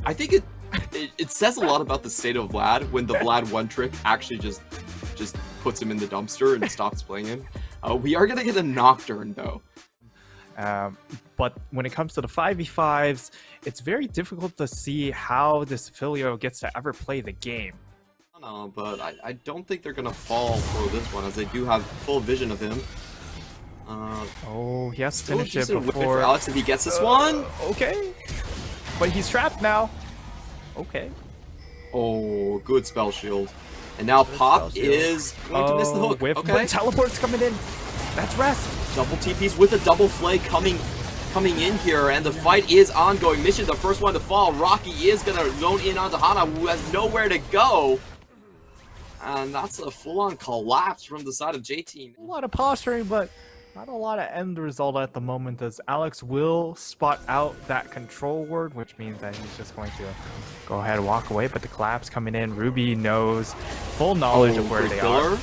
I think it says a lot about the state of Vlad when the Vlad one trick actually just puts him in the dumpster and stops playing him. We are gonna get a Nocturne though. But when it comes to the 5v5s, it's very difficult to see how this Filio gets to ever play the game. I don't know, but I don't think they're gonna fall for this one, as they do have full vision of him. Oh, he has to finish it Wait before for Alex if he gets this one. Okay, but he's trapped now. Okay. Oh, good spell shield. And now Pop is going to miss the hook. With teleports coming in. That's rest. Double TPs with a double flay coming in here, and the fight is ongoing. Mission, the first one to fall. Rocky is gonna zone in onto Hana, who has nowhere to go. And that's a full-on collapse from the side of J-Team. A lot of posturing, but not a lot of end result at the moment, as Alex will spot out that control word, which means that he's just going to go ahead and walk away. But the collapse coming in, Ruby knows full knowledge of where they are.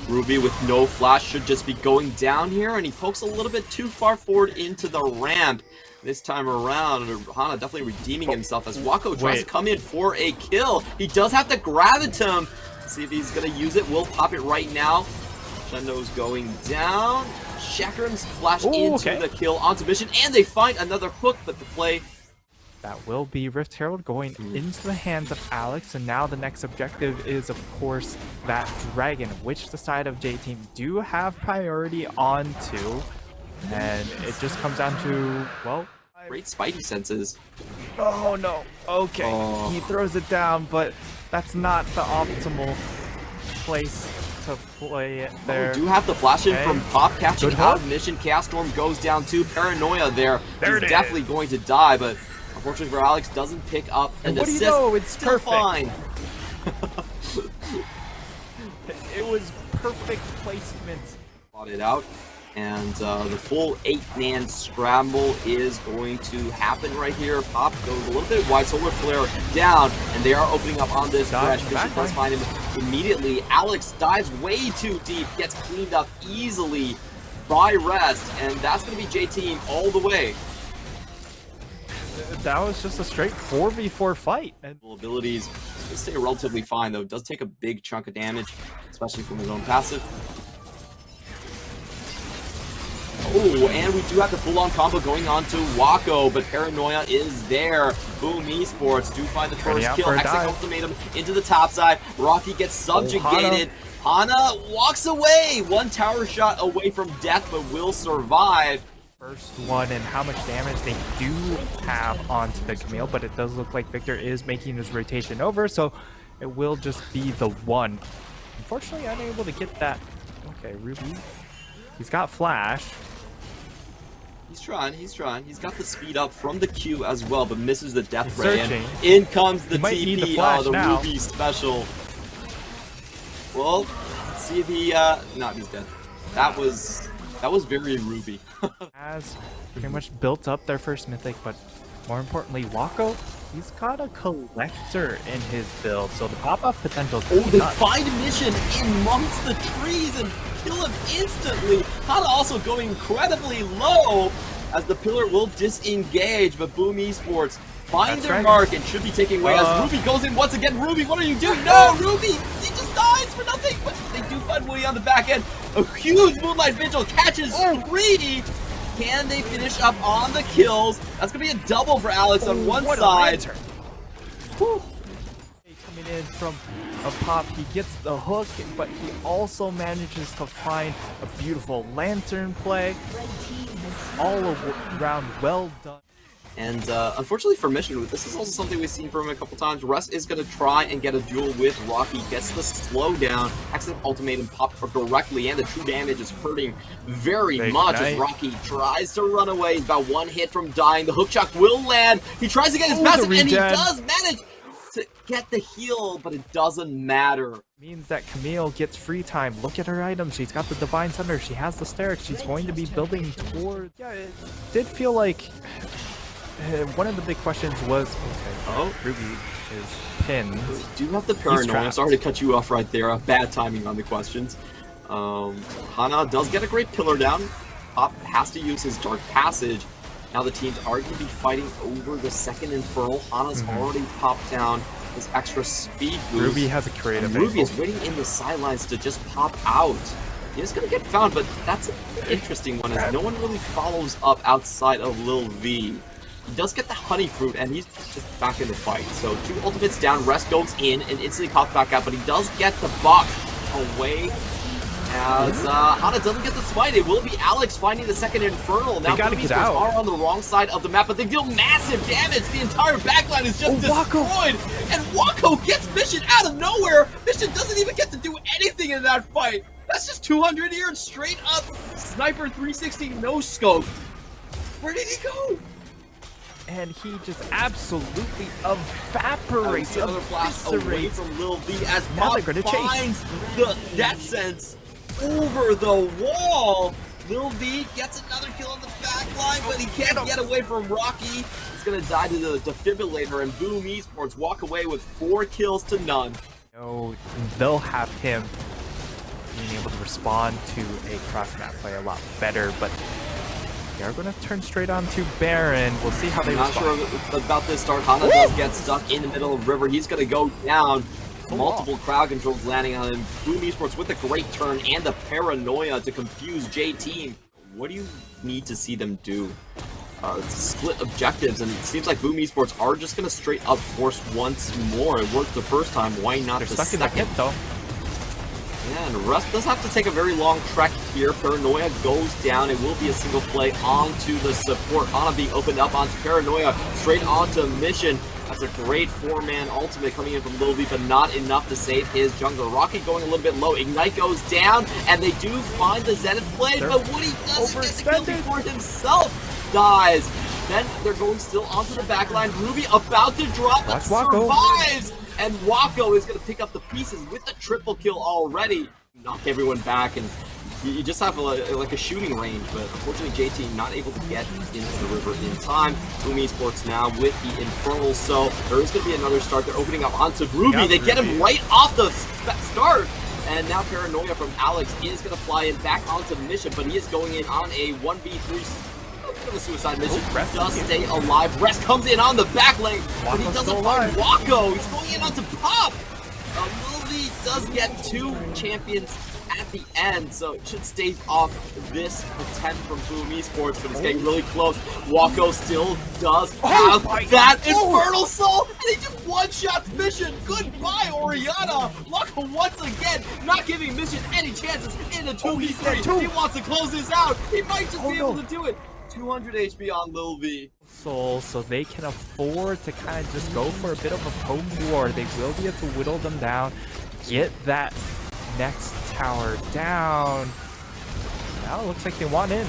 Ruby with no flash should just be going down here, and he pokes a little bit too far forward into the ramp. This time around, Hana definitely redeeming himself as Wako tries to come in for a kill. He does have the Gravitum. See if he's going to use it. We'll pop it right now. Shendo's going down. Shakarm's flash into the kill onto Mission, and they find another hook, but the play. That will be Rift Herald going into the hands of Alex, and now the next objective is, of course, that Dragon, which the side of J-Team do have priority onto, and it just comes down to, well... Great Spidey senses. Oh, no. Okay. He throws it down, but that's not the optimal place to play it there. Do have the flash in from Pop catching out Mission. Chaos Storm goes down too. Paranoia there. He's definitely going to die, but unfortunately for Alex, doesn't pick up an assist. What do you know? It's still perfect. Fine. It was perfect placement. Bought it out, and the full 8-man scramble is going to happen right here. Pop goes a little bit wide, Solar Flare down, and they are opening up on this stretch. Mission does find him immediately. Alex dives way too deep, gets cleaned up easily by Rest, and that's going to be J-Team all the way. That was just a straight 4v4 fight. Abilities stay relatively fine, though. It does take a big chunk of damage, especially from his own passive. Oh, and we do have the full-on combo going on to Wako, but Paranoia is there. Boom Esports do find the first kill. Hexing ultimatum into the top side. Rocky gets subjugated. Hana walks away. One tower shot away from death, but will survive. First one, and how much damage they do have onto the Camille, but it does look like Victor is making his rotation over, so it will just be the one. Unfortunately, unable to get that. Okay, Ruby. He's got flash. He's trying. He's got the speed up from the Q as well, but misses the death ray. And in comes the TP. The Ruby special. Well, let's see if he he's dead. That was very Ruby. Has pretty much built up their first mythic, but more importantly, Wako, he's got a collector in his build, so the pop-up potential is they find Mission amongst the trees and kill him instantly. Hana also going incredibly low as the pillar will disengage, but Boom Esports find their mark and should be taking away as Ruby goes in once again. Ruby, what are you doing? No, Ruby! He just dies for nothing! But they do find Willie on the back end. A huge Moonlight Vigil catches 3! Can they finish up on the kills? That's going to be a double for Alex on one side. Coming in from a Pop, he gets the hook, but he also manages to find a beautiful lantern play. All around well done. And unfortunately for Mission, this is also something we've seen from him a couple times. Russ is going to try and get a duel with Rocky, gets the slowdown, accident ultimatum popped directly, and the true damage is hurting very much as Rocky tries to run away. He's about one hit from dying. The hook shot will land. He tries to get his passive, and he does manage to get the heal, but it doesn't matter. Means that Camille gets free time. Look at her items. She's got the Divine Thunder. She has the Sterix. She's going to be building toward... Yeah, it did feel like... one of the big questions was, Ruby is pinned. Do you have the Paranoia? Sorry to cut you off right there. Bad timing on the questions. Hana does get a great pillar down. Pop has to use his Dark Passage. Now the teams are going to be fighting over the second Infernal. Hana's already popped down his extra speed boost. Ruby has a creative Ruby is waiting in the sidelines to just pop out. He is going to get found, but that's an interesting one, as no one really follows up outside of Lil V. He does get the honey fruit, and he's just back in the fight. So 2 ultimates down, Rest goes in and instantly pops back out, but he does get the buck away. As Hana doesn't get the smite, it will be Alex finding the second Infernal. Now gotta get out. are on the wrong side of the map, but they deal massive damage. The entire backline is just destroyed, and Wako gets Mission out of nowhere. Mission doesn't even get to do anything in that fight. That's just 200 here and straight up Sniper 360 no scope. Where did he go? And he just absolutely evaporates. Another blast away from Lil V as Now Pop they're gonna chase. finds the death sense over the wall. Lil V gets another kill on the back line, but he can't get away from Rocky. He's gonna die to the defibrillator, and Boom Esports walk away with 4 kills to none. No, they'll have him being able to respond to a cross-map play a lot better, but they are going to turn straight on to Baron. We'll see how they respond. Not sure about this start. Hana does get stuck in the middle of River. He's going to go down. Multiple crowd controls landing on him. Boom Esports with a great turn and the paranoia to confuse J-Team. What do you need to see them do? Split objectives, and it seems like Boom Esports are just going to straight up force once more. It worked the first time. Why not the second? They're stuck in the pit, though. Yeah, and Rust does have to take a very long trek here. Paranoia goes down. It will be a single play onto the support. Hana being opened up onto Paranoia, straight onto Mission. That's a great 4-man ultimate coming in from Lil V, but not enough to save his jungler. Rocky going a little bit low. Ignite goes down, and they do find the Zenith blade, but Woody doesn't get the kill before himself dies. Then they're going still onto the backline. Ruby about to drop, but survives. And Wako is going to pick up the pieces with the triple kill already. Knock everyone back, and you just have like a shooting range, but unfortunately JT not able to get into the river in time. Boom Esports now with the Infernal, so there is going to be another start. They're opening up onto Ruby. They get him right off the start. And now Paranoia from Alex is going to fly in back onto Mission, but he is going in on a 1v3 a suicide mission. Does stay alive. Rest comes in on the back lane, but he doesn't find Wako. He's going in onto Pop. Lil V does get 2 champions at the end, so it should stave off this attempt from Boom Esports, but it's getting really close. Wako still does have that Infernal Soul, and he just one-shots Mission. Goodbye, Oriana. Wako once again not giving Mission any chances in a 2v3. He wants to close this out. He might just be able to do it. 200 HP on Lil V. So they can afford to kind of just go for a bit of a poke war. They will be able to whittle them down, get that next tower down. Now it looks like they want in.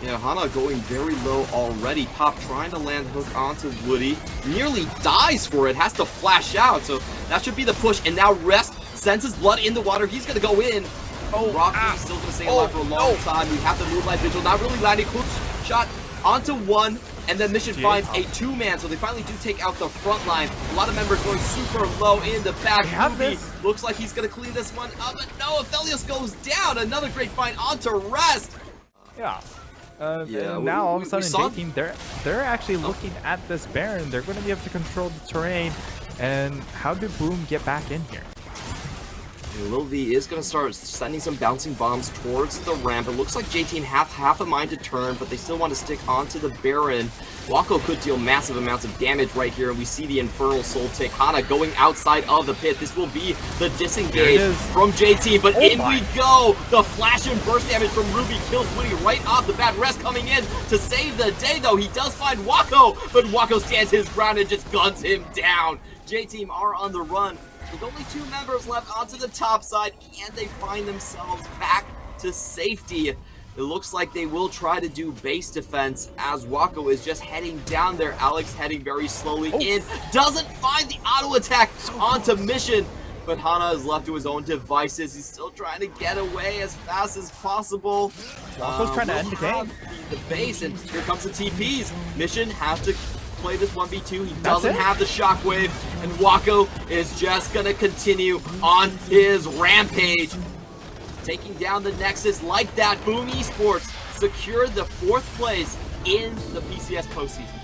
Yeah, Hana going very low already. Pop trying to land hook onto Woody. Nearly dies for it. Has to flash out. So that should be the push. And now Rest sends his blood in the water. He's going to go in. Rocky's still going to stay alive for a long time. We have the Moonlight Vigil. Not really landing. Quick shot onto 1. And then Mission finds a 2-man. So they finally do take out the front line. A lot of members going super low in the back. Ruby looks like he's going to clean this one up. But no, Aphelios goes down. Another great find onto Rest. Yeah. Now all of a sudden J-Team, they're actually looking at this Baron. They're going to be able to control the terrain. And how did Boom get back in here? Lil V is going to start sending some bouncing bombs towards the ramp. It looks like J-Team have half a mind to turn, but they still want to stick onto the Baron. Wako could deal massive amounts of damage right here, and we see the Infernal Soul take. Hana going outside of the pit. This will be the disengage from J-Team, but in we go! The flash and burst damage from Ruby kills Woody right off the bat. Rest coming in to save the day, though. He does find Wako, but Wako stands his ground and just guns him down. J-Team are on the run. With only 2 members left onto the top side, and they find themselves back to safety. It looks like they will try to do base defense as Wako is just heading down there. Alex heading very slowly in. Doesn't find the auto attack onto Mission, but Hana is left to his own devices. He's still trying to get away as fast as possible. Wako's trying to end the game. The base, and here comes the TPs. Mission has to play this 1v2. He doesn't have the shockwave, and Wako is just gonna continue on his rampage, taking down the Nexus like that. Boom Esports secured the 4th place in the PCS postseason.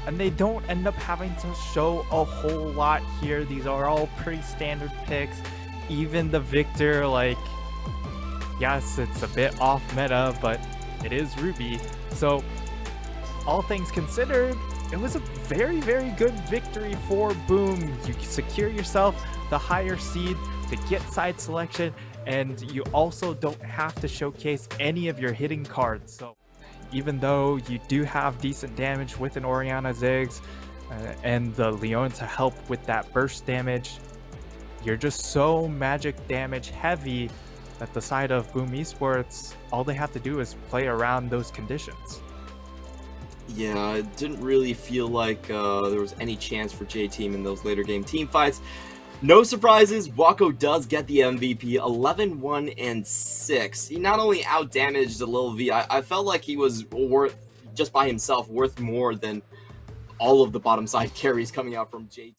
And they don't end up having to show a whole lot here. These are all pretty standard picks. Even the Victor, like, yes, it's a bit off meta, but it is Ruby. So, all things considered, it was a very, very good victory for Boom. You secure yourself the higher seed to get side selection, and you also don't have to showcase any of your hitting cards. So even though you do have decent damage with an Orianna Ziggs and the Leon to help with that burst damage, you're just so magic damage heavy that the side of Boom Esports, all they have to do is play around those conditions. Yeah, it didn't really feel like there was any chance for J-Team in those later game team fights. No surprises, Wako does get the MVP, 11-1-6. He not only outdamaged the Lil V, I felt like he was worth, just by himself, worth more than all of the bottom side carries coming out from J-Team.